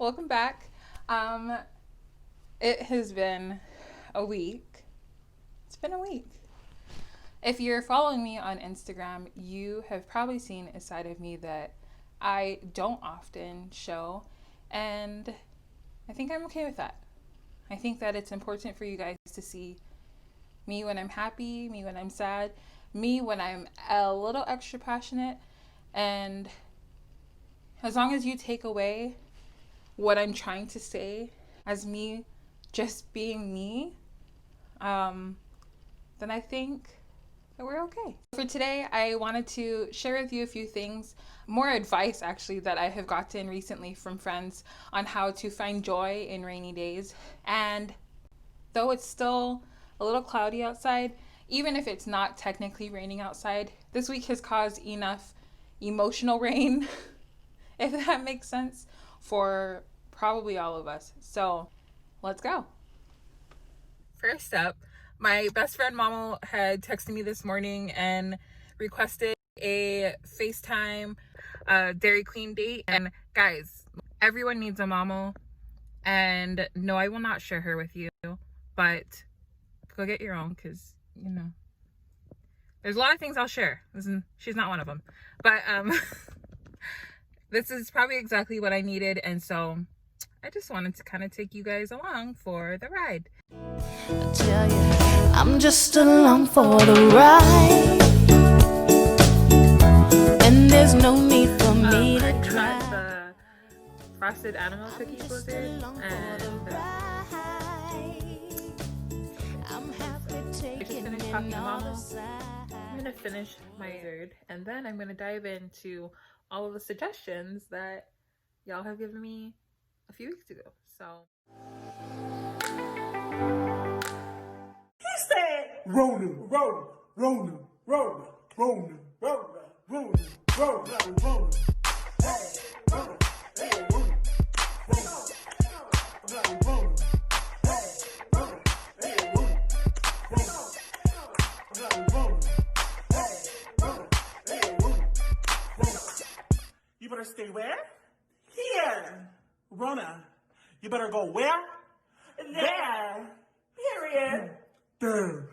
Welcome back. It has been a week. It's been a week. If you're following me on Instagram, you have probably seen a side of me that I don't often show, and I think I'm okay with that. I think that it's important for you guys to see me when I'm happy, me when I'm sad, me when I'm a little extra passionate, and as long as you take away what I'm trying to say as me just being me, then I think that we're okay. For today, I wanted to share with you a few things, more advice actually that I have gotten recently from friends on how to find joy in rainy days. And though it's still a little cloudy outside, even if it's not technically raining outside, this week has caused enough emotional rain, if that makes sense, for probably all of us. So let's go. First up, my best friend Mama had texted me this morning and requested a FaceTime Dairy Queen date. And guys, everyone needs a Mama. And no, I will not share her with you, but go get your own, because, you know, there's a lot of things I'll share. She's not one of them. But this is probably exactly what I needed. And so I just wanted to kind of take you guys along for the ride. I tell you, I'm just along for the ride, and there's no need for me to try. The frosted animal cookie blizzard, and I just finished talking to Mama. I'm gonna finish my third, and then I'm gonna dive into all of the suggestions that y'all have given me a few weeks ago. So he said, rolling, rolling, rolling, rolling, rolling, rolling, rolling, rolling, rolling. Hey, rolling, hey, rolling, rolling, rolling, hey, rolling, hey, rolling, rolling, hey, rolling, hey, rolling. You better stay where? Here, Rona. You better go where? There. Period. There.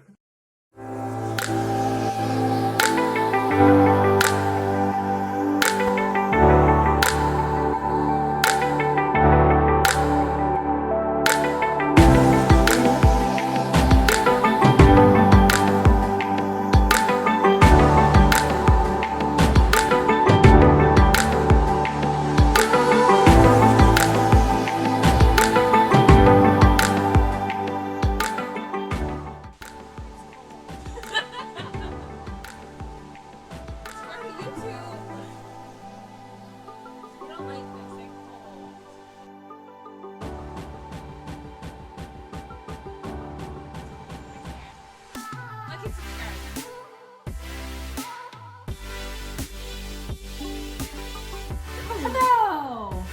Hello!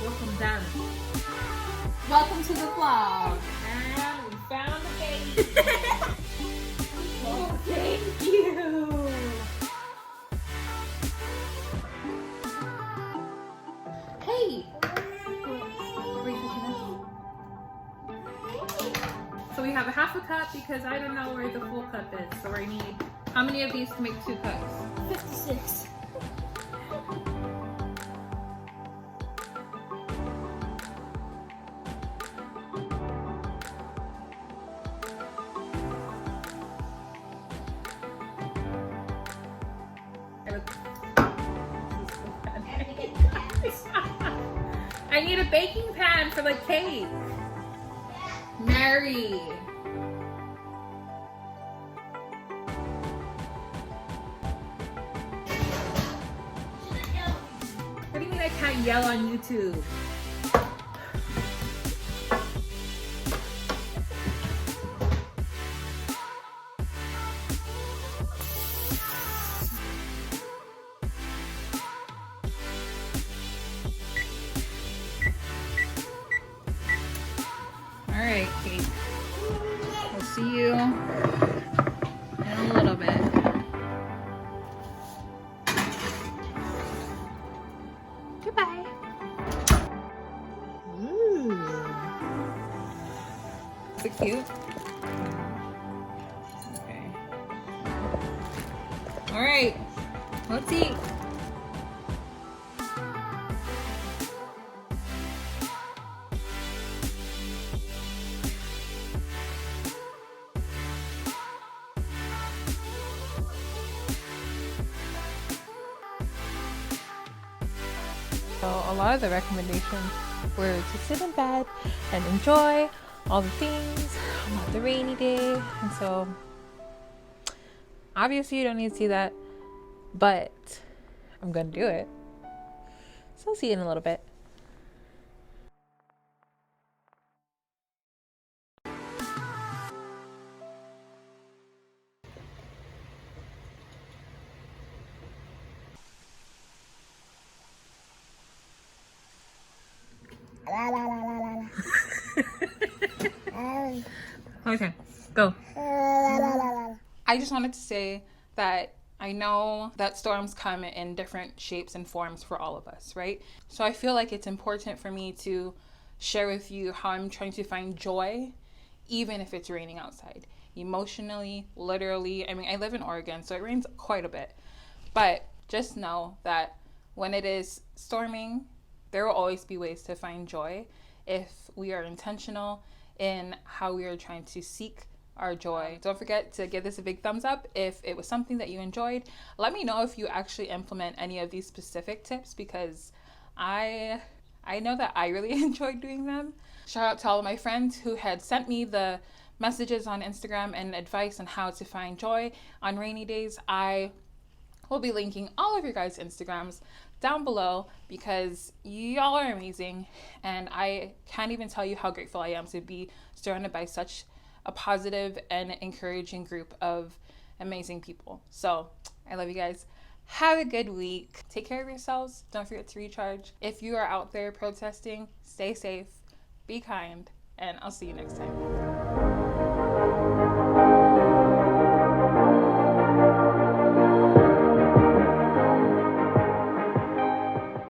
Welcome down. Welcome to the vlog. And we found the baby. Oh, thank you. Hey! So we have a half a cup because I don't know where the full cup is. So we need, how many of these to make 2 cups? 56. I need a baking pan for the cake. Mary. What do you mean I can't yell on YouTube? All right, Kate. We'll see you in a little bit. Goodbye. cute. Okay. All right, let's eat. So a lot of the recommendations were to sit in bed and enjoy all the things about the rainy day. And so obviously you don't need to see that, but I'm gonna do it. So I'll see you in a little bit. Okay, go. I just wanted to say that I know that storms come in different shapes and forms for all of us, right? So I feel like it's important for me to share with you how I'm trying to find joy, even if it's raining outside. Emotionally, literally. I mean, I live in Oregon, so it rains quite a bit. But just know that when it is storming, there will always be ways to find joy if we are intentional in how we are trying to seek our joy. Don't forget to give this a big thumbs up if it was something that you enjoyed. Let me know if you actually implement any of these specific tips, because I know that I really enjoyed doing them. Shout out to all of my friends who had sent me the messages on Instagram and advice on how to find joy on rainy days. I will be linking all of your guys' Instagrams down below because y'all are amazing, and I can't even tell you how grateful I am to be surrounded by such a positive and encouraging group of amazing people. So I love you guys. Have a good week. Take care of yourselves. Don't forget to recharge. If you are out there protesting, stay safe, be kind, and I'll see you next time.